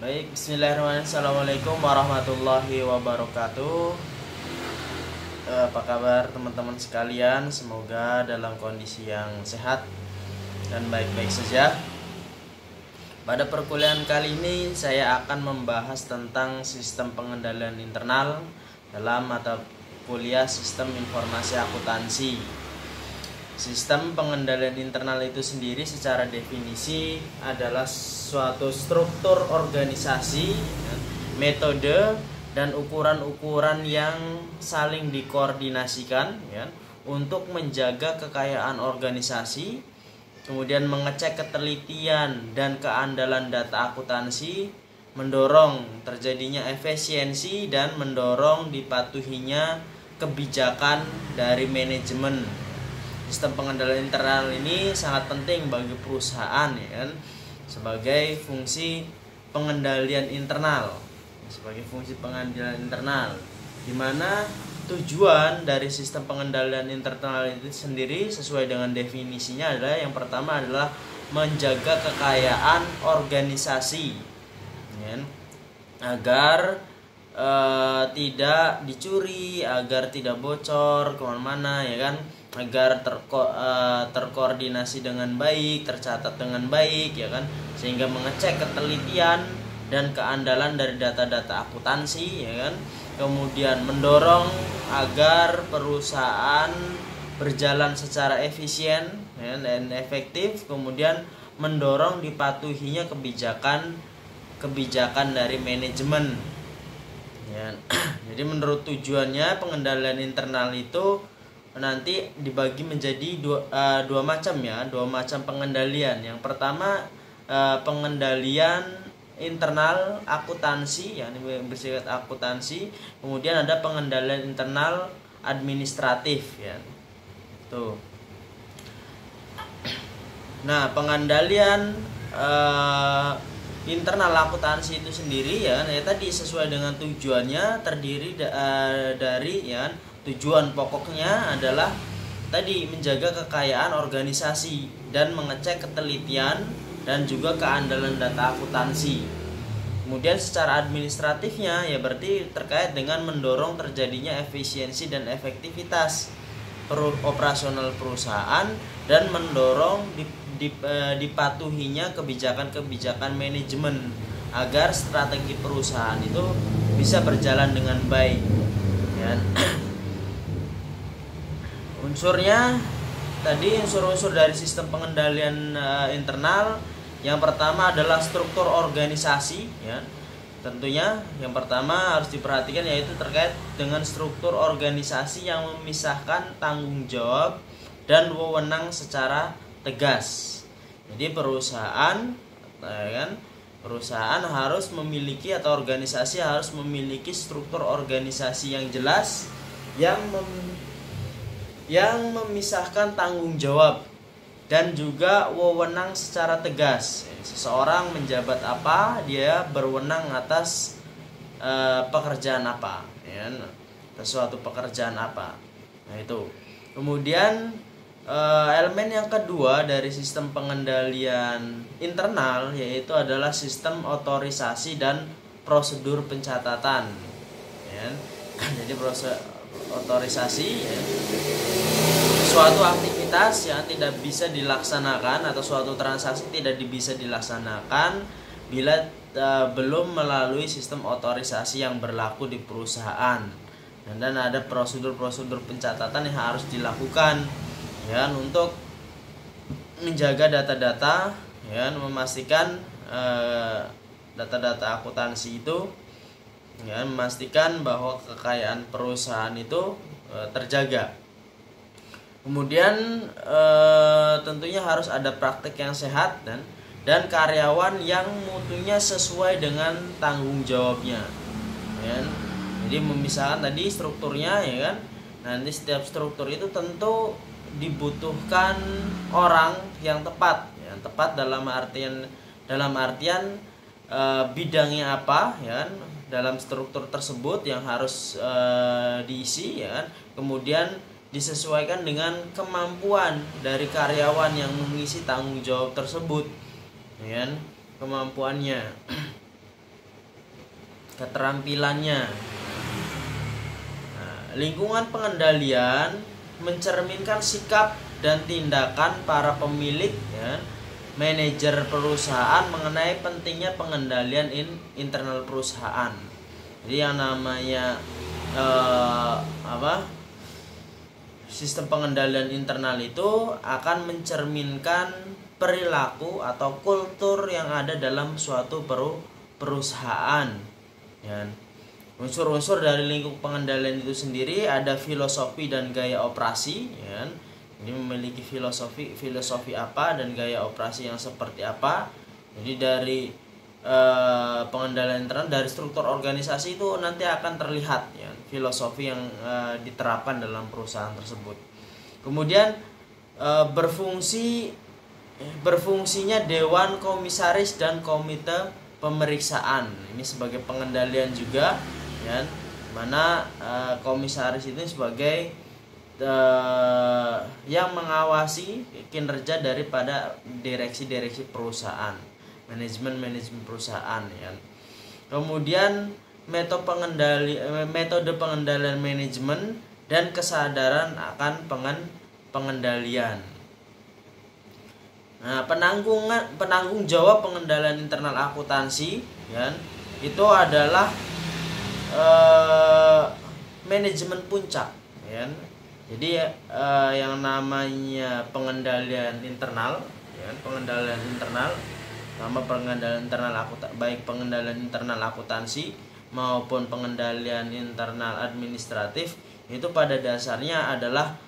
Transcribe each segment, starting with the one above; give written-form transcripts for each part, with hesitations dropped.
Baik, bismillahirrahmanirrahim. Assalamualaikum warahmatullahi wabarakatuh. Apa kabar teman-teman sekalian? Semoga dalam kondisi yang sehat dan baik-baik saja. Pada perkuliahan kali ini saya akan membahas tentang sistem pengendalian internal dalam mata kuliah Sistem Informasi Akuntansi. Sistem pengendalian internal itu sendiri secara definisi adalah suatu struktur organisasi, metode dan ukuran-ukuran yang saling dikoordinasikan untuk menjaga kekayaan organisasi, kemudian mengecek ketelitian dan keandalan data akuntansi, mendorong terjadinya efisiensi dan mendorong dipatuhinya kebijakan dari manajemen. Sistem pengendalian internal ini sangat penting bagi perusahaan sebagai fungsi pengendalian internal, di mana tujuan dari sistem pengendalian internal itu sendiri sesuai dengan definisinya adalah yang pertama adalah menjaga kekayaan organisasi agar tidak dicuri, agar tidak bocor kemana-mana agar terkoordinasi dengan baik, tercatat dengan baik sehingga mengecek ketelitian dan keandalan dari data-data akuntansi kemudian mendorong agar perusahaan berjalan secara efisien dan efektif, kemudian mendorong dipatuhinya kebijakan dari manajemen. Jadi menurut tujuannya pengendalian internal itu nanti dibagi menjadi dua macam pengendalian. Yang pertama pengendalian internal akuntansi yang bersifat akuntansi, kemudian ada pengendalian internal administratif Tuh. Nah, pengendalian internal akuntansi itu sendiri tadi sesuai dengan tujuannya terdiri dari tujuan pokoknya adalah tadi menjaga kekayaan organisasi dan mengecek ketelitian dan juga keandalan data akuntansi. Kemudian secara administratifnya berarti terkait dengan mendorong terjadinya efisiensi dan efektivitas operasional perusahaan dan mendorong dipatuhinya kebijakan-kebijakan manajemen agar strategi perusahaan itu bisa berjalan dengan baik. Unsurnya tadi, unsur-unsur dari sistem pengendalian internal yang pertama adalah struktur organisasi tentunya yang pertama harus diperhatikan yaitu terkait dengan struktur organisasi yang memisahkan tanggung jawab dan wewenang secara tegas. Jadi perusahaan harus memiliki atau organisasi harus memiliki struktur organisasi yang jelas yang memisahkan tanggung jawab dan juga wewenang secara tegas. Seseorang menjabat apa, dia berwenang atas pekerjaan apa, sesuatu pekerjaan apa. Nah itu. Kemudian elemen yang kedua dari sistem pengendalian internal yaitu adalah sistem otorisasi dan prosedur pencatatan. Jadi otorisasi suatu aktivitas yang tidak bisa dilaksanakan atau suatu transaksi tidak bisa dilaksanakan bila belum melalui sistem otorisasi yang berlaku di perusahaan. Dan ada prosedur-prosedur pencatatan yang harus dilakukan untuk menjaga data-data memastikan data-data akuntansi itu memastikan bahwa kekayaan perusahaan itu terjaga. Kemudian tentunya harus ada praktek yang sehat dan karyawan yang mutunya sesuai dengan tanggung jawabnya. Jadi memisahkan tadi strukturnya Nanti setiap struktur itu tentu dibutuhkan orang yang tepat, tepat dalam artian bidangnya apa dalam struktur tersebut yang harus diisi kemudian disesuaikan dengan kemampuan dari karyawan yang mengisi tanggung jawab tersebut kemampuannya. keterampilannya. Nah, lingkungan pengendalian mencerminkan sikap dan tindakan para pemilik, ya, manajer perusahaan mengenai pentingnya pengendalian internal perusahaan. Jadi yang namanya sistem pengendalian internal itu akan mencerminkan perilaku atau kultur yang ada dalam suatu perusahaan, ya. Unsur-unsur dari lingkup pengendalian itu sendiri ada filosofi dan gaya operasi, ya. Ini memiliki filosofi apa dan gaya operasi yang seperti apa. Jadi dari pengendalian internal, dari struktur organisasi itu nanti akan terlihat, ya, filosofi yang diterapkan dalam perusahaan tersebut. Kemudian berfungsinya dewan komisaris dan komite pemeriksaan. Ini sebagai pengendalian juga, ya, mana komisaris itu sebagai yang mengawasi kinerja daripada direksi perusahaan, manajemen perusahaan, ya. Kemudian metode pengendalian manajemen dan kesadaran akan pengendalian. Nah, penanggung jawab pengendalian internal akuntansi, ya, itu adalah manajemen puncak, ya. Jadi yang namanya pengendalian internal, ya, baik pengendalian internal akuntansi maupun pengendalian internal administratif itu pada dasarnya adalah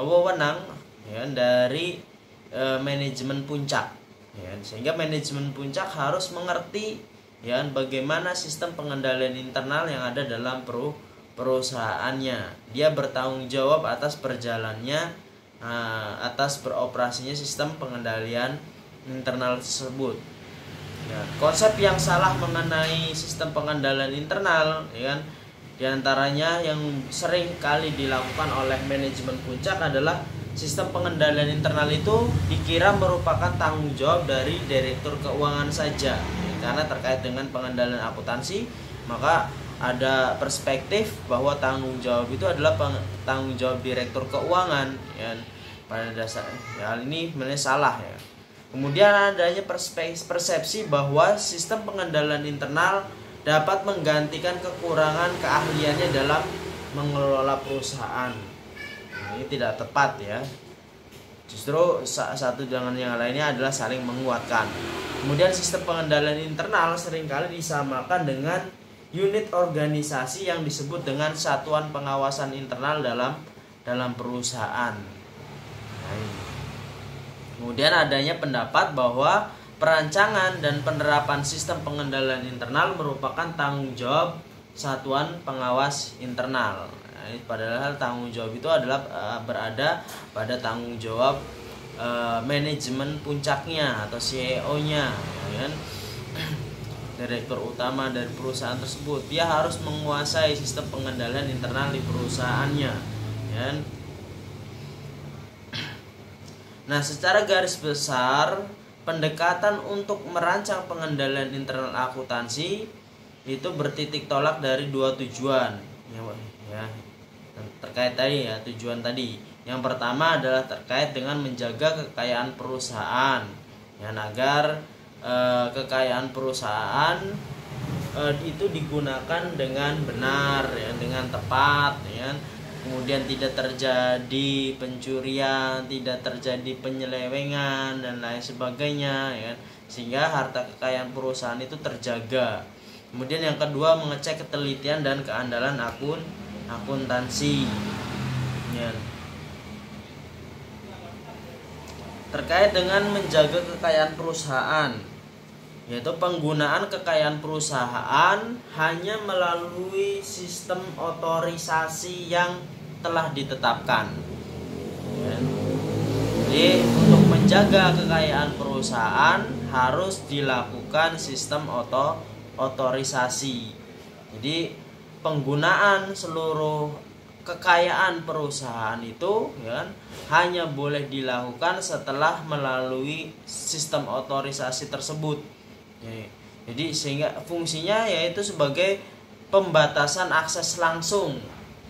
wewenang, ya, dari manajemen puncak, ya. Sehingga manajemen puncak harus mengerti, ya, bagaimana sistem pengendalian internal yang ada dalam perusahaannya. Dia bertanggung jawab atas atas beroperasinya sistem pengendalian internal tersebut. Ya, konsep yang salah mengenai sistem pengendalian internal, ya, diantaranya yang sering kali dilakukan oleh manajemen puncak adalah sistem pengendalian internal itu dikira merupakan tanggung jawab dari direktur keuangan saja, ya, karena terkait dengan pengendalian akuntansi, maka ada perspektif bahwa tanggung jawab itu adalah tanggung jawab direktur keuangan, ya. Pada dasarnya, ya, hal ini sebenarnya salah, ya. Kemudian adanya persepsi bahwa sistem pengendalian internal dapat menggantikan kekurangan keahliannya dalam mengelola perusahaan. Ini tidak tepat, ya. Justru satu dengan yang lainnya adalah saling menguatkan. Kemudian sistem pengendalian internal seringkali disamakan dengan unit organisasi yang disebut dengan satuan pengawasan internal dalam perusahaan. Kemudian adanya pendapat bahwa perancangan dan penerapan sistem pengendalian internal merupakan tanggung jawab satuan pengawas internal. Padahal tanggung jawab itu adalah berada pada tanggung jawab manajemen puncaknya atau CEO-nya, ya, direktur utama dari perusahaan tersebut. Dia harus menguasai sistem pengendalian internal di perusahaannya, ya. Nah, secara garis besar pendekatan untuk merancang pengendalian internal akuntansi itu bertitik tolak dari dua tujuan, ya. Terkait tadi, ya, tujuan tadi. Yang pertama adalah terkait dengan menjaga kekayaan perusahaan, ya, agar kekayaan perusahaan itu digunakan dengan benar, ya, dengan tepat, ya. Kemudian tidak terjadi pencurian, tidak terjadi penyelewengan dan lain sebagainya, ya, sehingga harta kekayaan perusahaan itu terjaga. Kemudian yang kedua, mengecek ketelitian dan keandalan akuntansi, ya. Terkait dengan menjaga kekayaan perusahaan, yaitu penggunaan kekayaan perusahaan hanya melalui sistem otorisasi yang telah ditetapkan, ya. Jadi untuk menjaga kekayaan perusahaan harus dilakukan sistem otorisasi. Jadi penggunaan seluruh kekayaan perusahaan itu, ya, hanya boleh dilakukan setelah melalui sistem otorisasi tersebut. Jadi sehingga fungsinya yaitu sebagai pembatasan akses langsung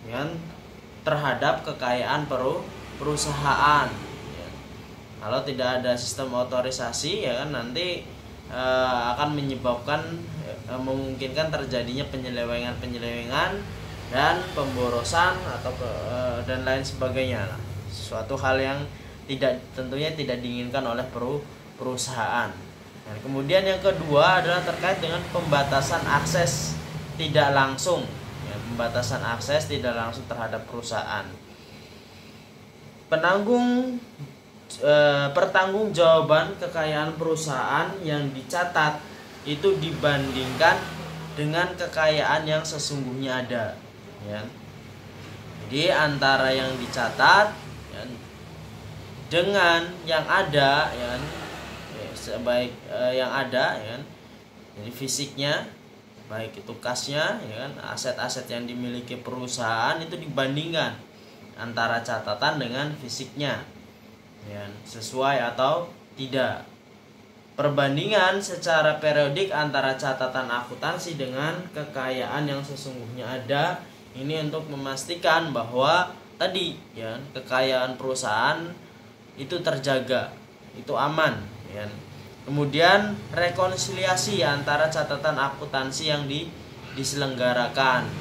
ya, terhadap kekayaan perusahaan. Ya. Kalau tidak ada sistem otorisasi ya kan nanti akan menyebabkan memungkinkan terjadinya penyelewengan dan pemborosan atau dan lain sebagainya. Nah, suatu hal yang tentunya tidak diinginkan oleh perusahaan. Dan kemudian yang kedua adalah terkait dengan pembatasan akses tidak langsung, ya, pembatasan akses tidak langsung terhadap perusahaan. Pertanggungjawaban kekayaan perusahaan yang dicatat itu dibandingkan dengan kekayaan yang sesungguhnya ada. Ya. Jadi antara yang dicatat ya, dengan yang ada, ya, sebaik yang ada, ya, jadi fisiknya, baik itu kasnya, ya kan, aset-aset yang dimiliki perusahaan itu dibandingkan antara catatan dengan fisiknya. Ya, sesuai atau tidak. Perbandingan secara periodik antara catatan akuntansi dengan kekayaan yang sesungguhnya ada ini untuk memastikan bahwa tadi ya kekayaan perusahaan itu terjaga, itu aman ya. Kemudian rekonsiliasi antara catatan akuntansi yang diselenggarakan.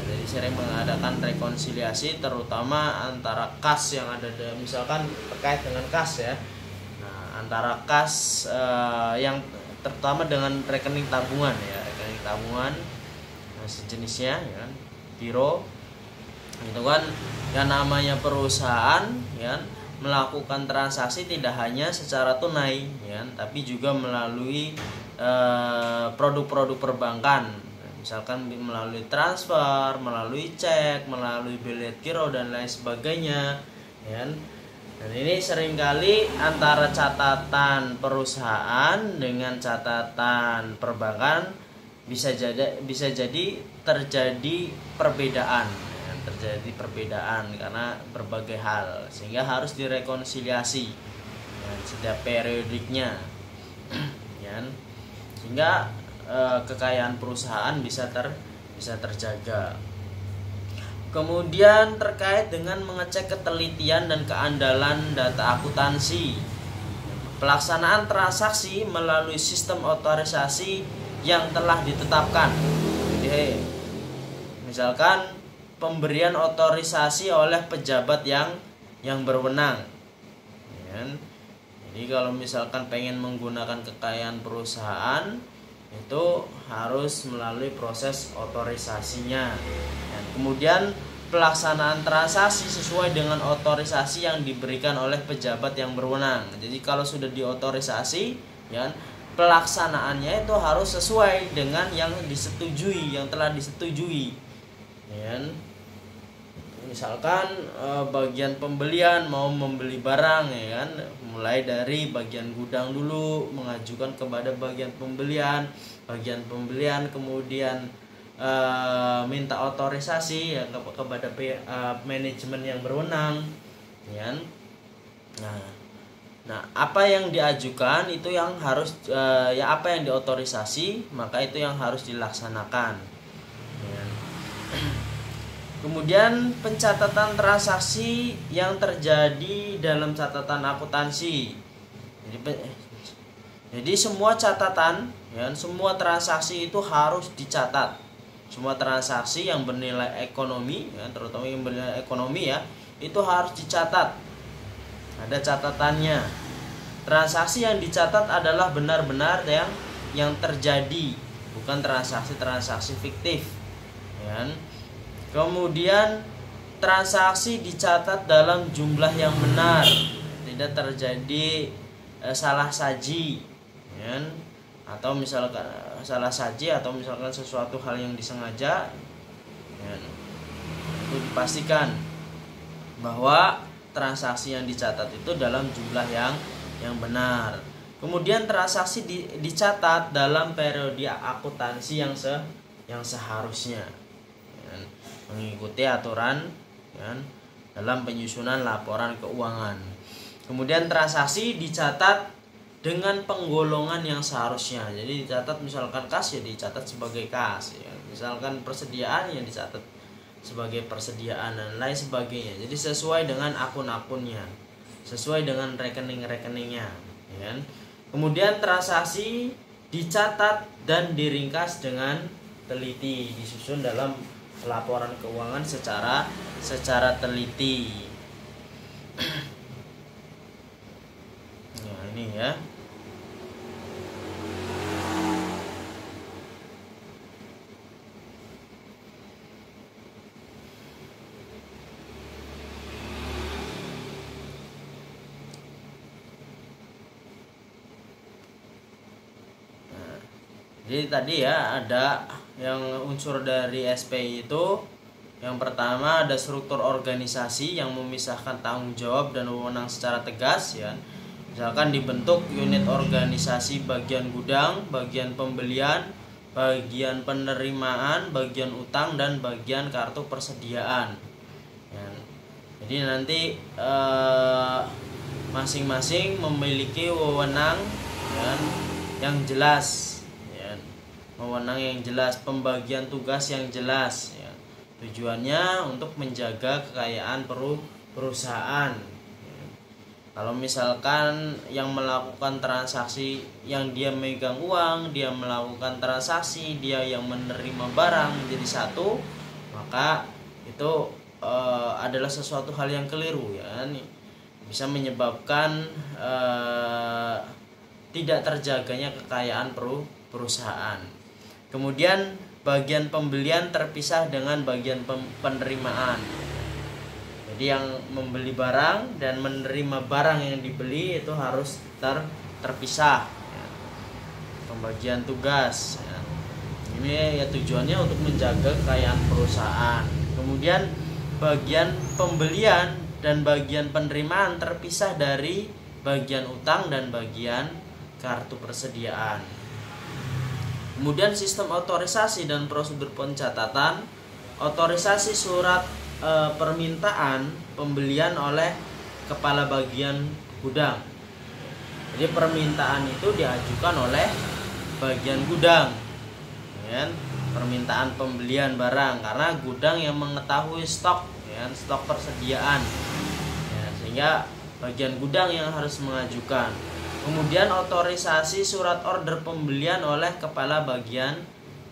Jadi sering mengadakan rekonsiliasi terutama antara kas yang ada misalkan terkait dengan kas ya. Nah, antara kas yang terutama dengan rekening tabungan ya, rekening tabungan sejenisnya ya, giro itu kan yang namanya perusahaan ya melakukan transaksi tidak hanya secara tunai ya, tapi juga melalui produk-produk perbankan. Misalkan melalui transfer, melalui cek, melalui bilet giro dan lain sebagainya ya. Dan ini seringkali antara catatan perusahaan dengan catatan perbankan bisa jadi terjadi perbedaan ya, karena berbagai hal sehingga harus direkonsiliasi ya, setiap periodiknya ya. Sehingga kekayaan perusahaan bisa terjaga. Kemudian terkait dengan mengecek ketelitian dan keandalan data akuntansi, pelaksanaan transaksi melalui sistem otorisasi yang telah ditetapkan. Jadi, misalkan pemberian otorisasi oleh pejabat yang berwenang. Jadi kalau misalkan pengen menggunakan kekayaan perusahaan itu harus melalui proses otorisasinya. Dan kemudian pelaksanaan transaksi sesuai dengan otorisasi yang diberikan oleh pejabat yang berwenang. Jadi kalau sudah diotorisasi, ya, pelaksanaannya itu harus sesuai dengan yang disetujui, yang telah disetujui. Ya. Misalkan bagian pembelian mau membeli barang ya kan, mulai dari bagian gudang dulu mengajukan kepada bagian pembelian kemudian minta otorisasi ya kepada manajemen yang berwenang ya. Nah, apa yang diajukan itu yang harus apa yang diotorisasi maka itu yang harus dilaksanakan ya. Kemudian pencatatan transaksi yang terjadi dalam catatan akuntansi. Jadi semua catatan, ya, semua transaksi itu harus dicatat. Semua transaksi yang bernilai ekonomi, ya, terutama yang bernilai ekonomi ya, itu harus dicatat. Ada catatannya. Transaksi yang dicatat adalah benar-benar yang terjadi, bukan transaksi fiktif. Ya. Kemudian transaksi dicatat dalam jumlah yang benar, tidak terjadi salah saji, ya, atau misalkan salah saji atau misalkan sesuatu hal yang disengaja, ya, itu dipastikan bahwa transaksi yang dicatat itu dalam jumlah yang benar. Kemudian transaksi dicatat dalam periode akuntansi yang seharusnya. Mengikuti aturan ya, dalam penyusunan laporan keuangan. Kemudian transaksi dicatat dengan penggolongan yang seharusnya. Jadi dicatat misalkan kas ya dicatat sebagai kas ya. Misalkan persediaan ya dicatat sebagai persediaan dan lain sebagainya. Jadi sesuai dengan akun-akunnya, sesuai dengan rekening-rekeningnya ya kan? Kemudian transaksi dicatat dan diringkas dengan teliti, disusun dalam laporan keuangan secara teliti. Nah, ini ya. Jadi tadi ya ada yang unsur dari SPI itu, yang pertama ada struktur organisasi yang memisahkan tanggung jawab dan wewenang secara tegas ya. Misalkan dibentuk unit organisasi bagian gudang, bagian pembelian, bagian penerimaan, bagian utang dan bagian kartu persediaan. Ya. Jadi nanti masing-masing memiliki wewenang ya, yang jelas. Wewenang yang jelas, pembagian tugas yang jelas ya. Tujuannya untuk menjaga kekayaan perusahaan ya. Kalau misalkan yang melakukan transaksi yang dia megang uang, dia melakukan transaksi, dia yang menerima barang menjadi satu, maka itu adalah sesuatu hal yang keliru ya. Bisa menyebabkan tidak terjaganya kekayaan perusahaan. Kemudian bagian pembelian terpisah dengan bagian penerimaan. Jadi yang membeli barang dan menerima barang yang dibeli itu harus terpisah ya. Pembagian tugas ya. Ini ya tujuannya untuk menjaga kekayaan perusahaan. Kemudian bagian pembelian dan bagian penerimaan terpisah dari bagian utang dan bagian kartu persediaan. Kemudian sistem otorisasi dan prosedur pencatatan. Otorisasi surat permintaan pembelian oleh kepala bagian gudang. Jadi permintaan itu diajukan oleh bagian gudang ya. Permintaan pembelian barang karena gudang yang mengetahui stok ya, stok persediaan ya, sehingga bagian gudang yang harus mengajukan. Kemudian otorisasi surat order pembelian oleh kepala bagian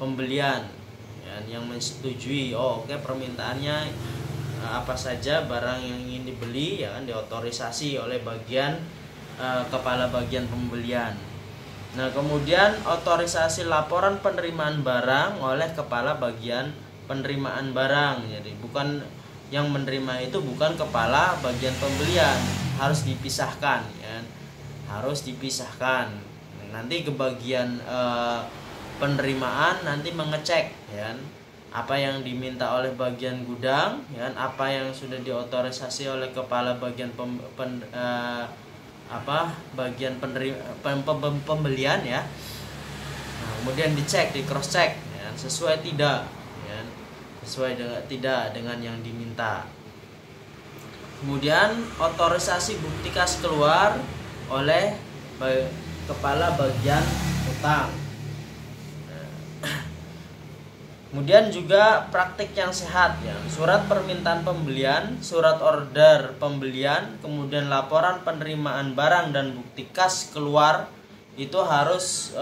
pembelian ya, yang menyetujui oke permintaannya apa saja barang yang ingin dibeli ya kan diotorisasi oleh bagian kepala bagian pembelian. Nah, kemudian otorisasi laporan penerimaan barang oleh kepala bagian penerimaan barang. Jadi bukan yang menerima itu bukan kepala bagian pembelian, harus dipisahkan ya. Harus dipisahkan. Nanti ke bagian penerimaan nanti mengecek ya apa yang diminta oleh bagian gudang ya, apa yang sudah diotorisasi oleh kepala bagian bagian pembelian ya. Nah, kemudian dicek, di cross check ya, sesuai tidak ya, sesuai dengan tidak dengan yang diminta. Kemudian otorisasi bukti kas keluar oleh kepala bagian utang. Kemudian juga praktik yang sehat ya, surat permintaan pembelian, surat order pembelian, kemudian laporan penerimaan barang dan bukti kas keluar itu harus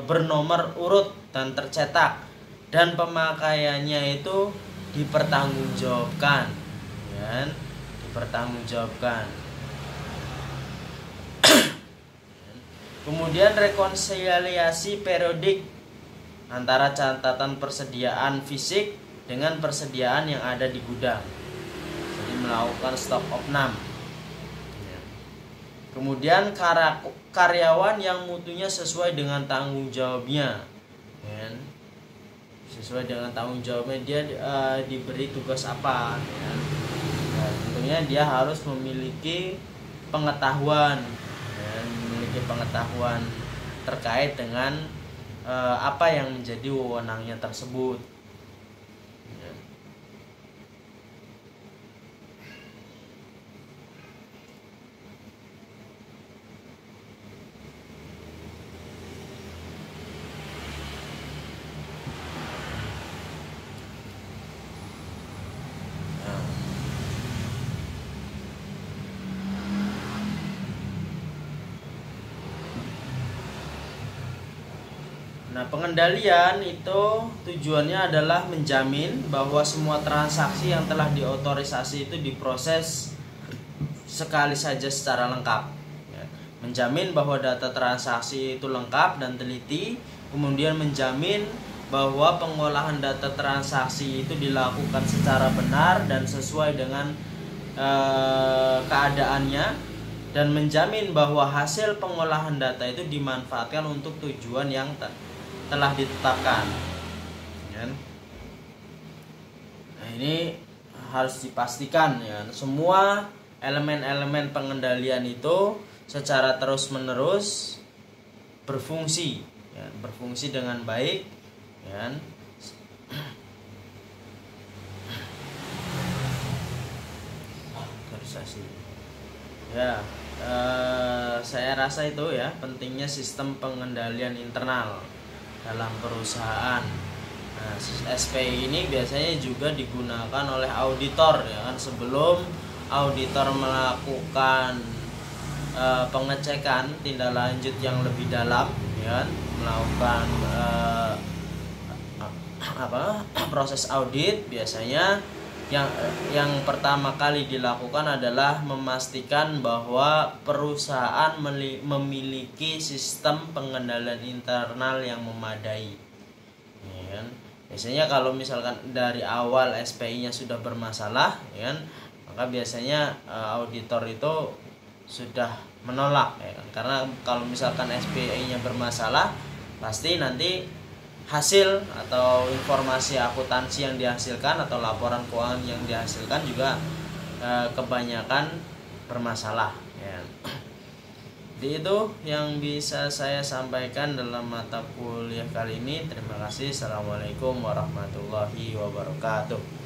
bernomor urut dan tercetak, dan pemakaiannya itu dipertanggungjawabkan ya, dipertanggungjawabkan. Kemudian rekonsiliasi periodik antara catatan persediaan fisik dengan persediaan yang ada di gudang. Jadi melakukan stock of num. Kemudian karyawan yang mutunya sesuai dengan tanggung jawabnya. Sesuai dengan tanggung jawabnya dia diberi tugas apa. Nah, tentunya dia harus memiliki pengetahuan terkait dengan apa yang menjadi wewenangnya tersebut. Nah, pengendalian itu tujuannya adalah menjamin bahwa semua transaksi yang telah diotorisasi itu diproses sekali saja secara lengkap. Ya. Menjamin bahwa data transaksi itu lengkap dan teliti, kemudian menjamin bahwa pengolahan data transaksi itu dilakukan secara benar dan sesuai dengan keadaannya, dan menjamin bahwa hasil pengolahan data itu dimanfaatkan untuk tujuan yang telah ditetapkan. Nah, ini harus dipastikan ya, semua elemen-elemen pengendalian itu secara terus-menerus berfungsi ya, berfungsi dengan baik ya. Ya, saya rasa itu ya pentingnya sistem pengendalian internal dalam perusahaan. Nah, SPI ini biasanya juga digunakan oleh auditor ya kan, sebelum auditor melakukan pengecekan tindak lanjut yang lebih dalam ya kan, melakukan proses audit. Biasanya yang pertama kali dilakukan adalah memastikan bahwa perusahaan memiliki sistem pengendalian internal yang memadai. Ya, biasanya kalau misalkan dari awal SPI-nya sudah bermasalah, ya, maka biasanya auditor itu sudah menolak, ya, karena kalau misalkan SPI-nya bermasalah, pasti nanti hasil atau informasi akuntansi yang dihasilkan atau laporan keuangan yang dihasilkan juga kebanyakan bermasalah ya. Jadi itu yang bisa saya sampaikan dalam mata kuliah kali ini. Terima kasih. Assalamualaikum warahmatullahi wabarakatuh.